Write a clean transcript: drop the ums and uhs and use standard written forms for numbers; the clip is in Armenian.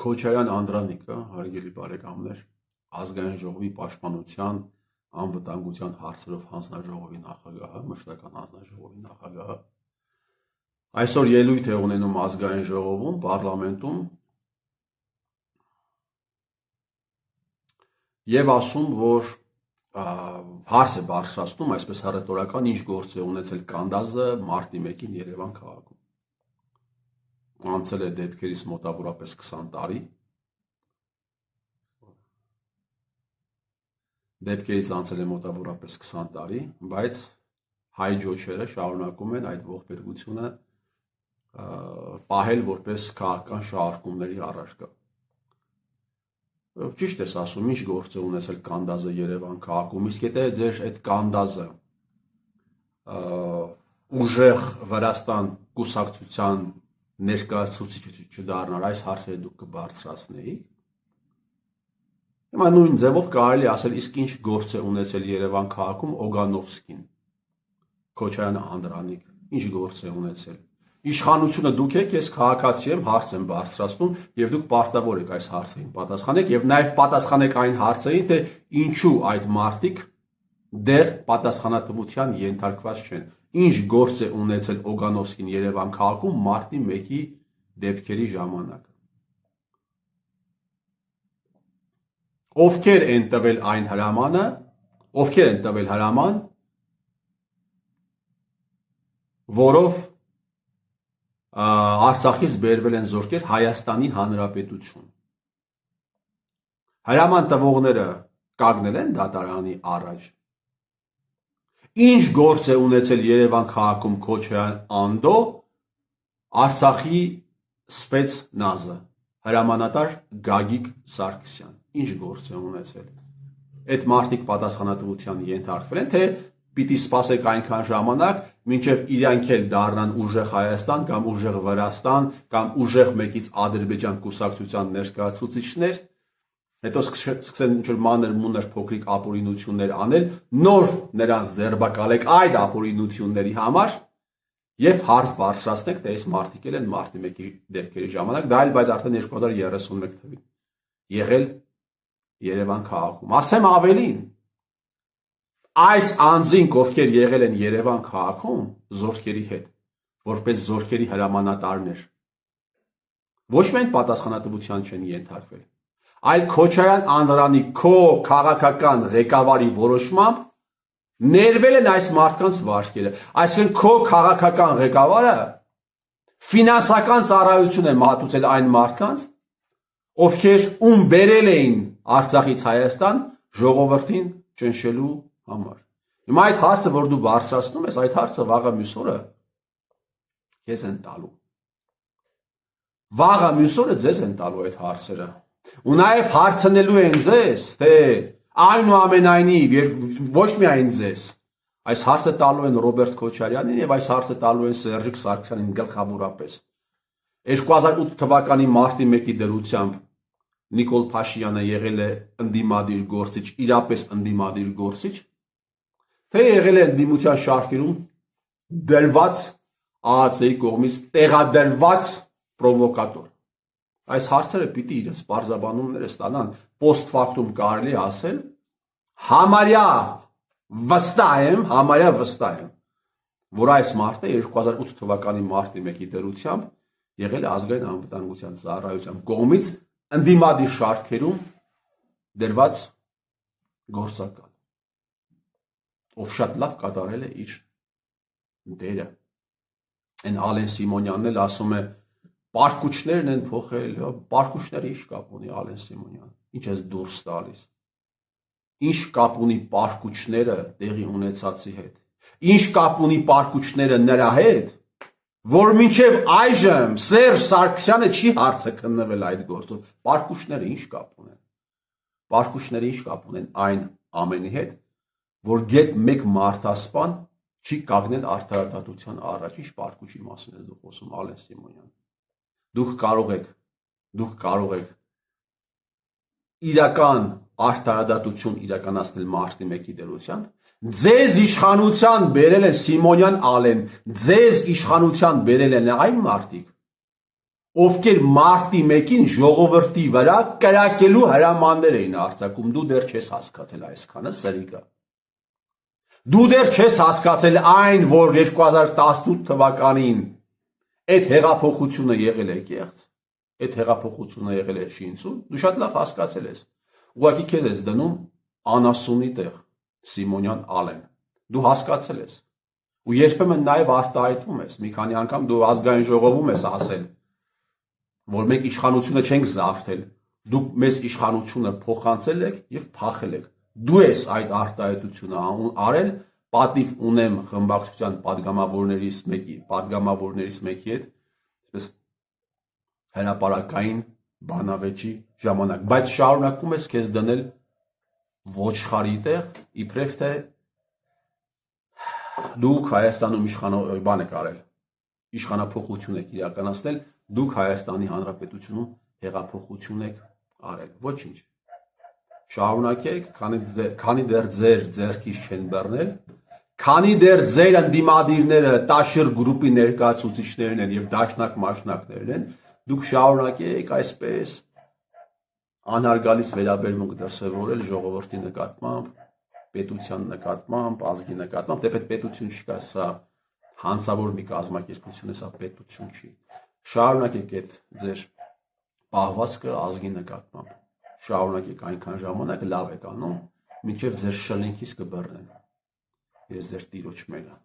Քոչարյան Անդրանիկը, հարգելի բարեկամներ, ազգային ժողովի պաշտպանության անվտանգության հարցերով հանձնաժողովի նախագահը, մշտական հանձնաժողովի նախագահը, այսօր ելույթ է ունենում ազգային ժողովում, պարլամենտում եւ ասում, որ հարց է բարձրացնում, այսպես հռետորական, ինչ գործ է ունեցել Կանդազը մարտի 1-ին Երևան քաղաքում։ Անցել է դեպքերից մոտավորապես 20 տարի։ Դեպքերից անցել է մոտավորապես 20 տարի, բայց հայ ջոչերը շարունակում են այդ ողբերգությունը պահել որպես քաղաքական շարժումների առարկա։ Ճիշտ ես ասում, ինչ գործ է ունեցել Կանդազը Երևան քաղաքում, իսկ եթե ձեր այդ Կանդազը ուժեղ Վրաստան կուսակցության ներկայացուցիչ չդառնար, այս հարցերը դուք կբարձրացնեիք։ Հիմա նույն ձևով կարելի ասել, իսկ ինչ գործ է ունեցել Երևան քաղաքում Օգանովսկին, Քոչարյան Անդրանիկ, ինչ գործ է ունեցել։ Իշխանությունը դուք եք, ես քաղաքացի եմ, հարց եմ բարձրացնում եւ դուք պարտավոր եք այս հարցերին պատասխանեք եւ նաեւ պատասխանեք այն հարցերին, թե ինչու այդ մարտիկ դեռ պատասխանատվության ենթարկված չեն։ Ինչ գործ է ունեցել Օգանովսկին Երևան քաղաքում մարտի 1-ի դեպքերի ժամանակ։ Ովքեր են տվել այն հրամանը, ովքեր են տվել հրաման, որով Արցախից բերվել են զորքեր Հայաստանի Հանրապետություն։ Հրաման տվողները կանգնել են դատարանի առաջ։ Ինչ գործ է ունեցել Երևան քաղաքում Քոչարյան Անդո, Արցախի սպեցնազը, հրամանատար Գագիկ Սարգսյան։ Ինչ գործ է ունեցել։ Այդ մարդիկ պատասխանատվության ենթարկվել են, թե պիտի սպասեք այնքան ժամանակ, մինչև իրանք էլ դառնան ուժեղ Հայաստան կամ ուժեղ Վրաստան կամ ուժեղ մեկից Ադրբեջան կուսակցության ներկայացուցիչներ, հետո սկսեն ինչ-որ մանր-մունր փոքրիկ ապօրինություններ անել, նոր նրանց ձերբակալեք այդ ապօրինությունների համար եւ հարց բարձրացնեք, թե այս մարդիկ են մարտի 1-ի դեպքերի ժամանակ, դա էլ բայց արդեն 2031 թվականին եղել Երևան քաղաքում։ Ասեմ ավելին, այս անձինք, ովքեր եղել են Երևան քաղաքում զորքերի հետ, որպես զորքերի հրամանատարներ, ոչ միայն պատասխանատվության չեն ենթարկվել, այլ Քոչարյան Անդրանիկ քո քաղաքական ղեկավարի որոշմամբ ներվել են այս մարդկանց վարկերը։ Այսինքն քո քաղաքական ղեկավարը ֆինանսական ծառայություն է մատուցել այն մարդկանց, ովքեր ում բերել էին Արցախից Հայաստան ժողովրդին ճնշելու համար։ Հիմա այդ հարցը, որ դու բարձրացնում ես, այդ հարցը վաղը մյուս օրը քեզ են տալու։ Վաղը մյուս օրը ձեզ են տալու այդ հարցերը։ Ու նաև հարցնելու են ձեզ, թե այնուամենայնիվ ոչ միայն ձեզ, այս հարցը տալու են Ռոբերտ Քոչարյանին եւ այս հարցը տալու են Սերժիկ Սարգսյանին գլխավորապես։ 2008 թվականի մարտի 1-ի դրությամբ Նիկոլ Փաշինյանը եղել է ընդդիմադիր գործիչ, իրապես ընդդիմադիր գործիչ, թե եղել է ընդդիմության շարքերում դրված ԱԱՑ-ի կողմից տեղադրված պրովոկատոր։ Այս հարցերը պիտի իրենց բարձաբանումները ստանան, post factum կարելի ասել, համարյա վստահ եմ, որ այս մարդը 2008 թվականի մարտի 1-ի դրությամբ եղել է ազգային անվտանգության ծառայության կողմից ընդդիմադիր շարքերում դրված գործակալ, ով շատ լավ կատարել է իր դերը։ Այն Ալեն Սիմոնյանն էլ ասում է, պարկուճներն են փոխել, պարկուճները ինչ կապ ունի Ալեն Սիմոնյան, ինչ ես դուրս տալիս, ինչ կապ ունի պարկուճները տեղի ունեցածի հետ, ինչ կապ ունի պարկուճները նրա հետ, որ մինչև այժմ Սերժ Սարգսյանը չի հարցը քննվել այդ գործով, պարկուճները ինչ կապ ունեն, պարկուճները ինչ կապ ունեն այն ամենի հետ, որ գետ մեկ մարդասպան չի կանգնել արդարադատության առաջ, ինչ պարկուճի մասին ես դու խոսում Ալեն Սիմոնյան։ Դուք կարող եք իրական արդարադատություն իրականացնել մարտի 1-ի դրությամբ, ձեզ իշխանության բերել են Սիմոնյան Ալեն, ձեզ իշխանության բերել են այն մարդիկ, ովքեր մարտի 1-ին ժողովրդի վրա կրակելու հրամաններ էին արձակում, դու դեռ չես հասկացել այսքանը, սրիկը։ Դու դեռ չես հասկացել այն, որ 2018 թվականին այդ հեղափոխությունը եղել է կեղծ, այդ հեղափոխությունը եղել է շինցուն, դու շատ լավ հասկացել ես։ Ուղղակի քեզ ես դնում անասունի տեղ, Սիմոնյան Ալեն։ Դու հասկացել ես։ Ու երբեմն նաև արտահայտվում ես, մի քանի անգամ դու ազգային ժողովում ես ասել, որ մենք իշխանությունը չենք զավթել, դուք մեզ իշխանությունը փոխանցել եք եւ փախել եք։ Դու ես այդ արտահայտությունը արել, պատիվ ունեմ խմբակցության падգամավորներից մեկի հետ, այսպես հրապարակային բանավեճի ժամանակ, բայց շարունակում ես քեզ դնել ոչխարի տեղ, իբրև թե դուք Հայաստանում բան եք արել, իշխանափոխություն եք իրականացնել, դուք Հայաստանի Հանրապետությունում հեղափոխություն եք արել, ոչինչ։ Շարունակեք, քանի դեռ ձեր ձեռքից չեն բռնել, քանի դեռ ձեր ընդդիմադիրները Տաշիր գրուպի ներկայացուցիչներն են եւ դաշնակ մաշնակներն են, դուք շարունակեք այսպես անհարգալից վերաբերմունք դրսևորել ժողովրդի նկատմամբ, պետության նկատմամբ, ազգի նկատմամբ, դեպի պետություն չկա, սա հանցավոր մի կազմակերպություն է, սա պետություն չի։ Շարունակեք այդ ձեր պահվածքը ազգի նկատմամբ։ Շարունակեք այնքան ժամանակ լավ եք անում, մինչև ձեր շլինքից կբռնեն։ Ես ձեր տիրոջ մենը։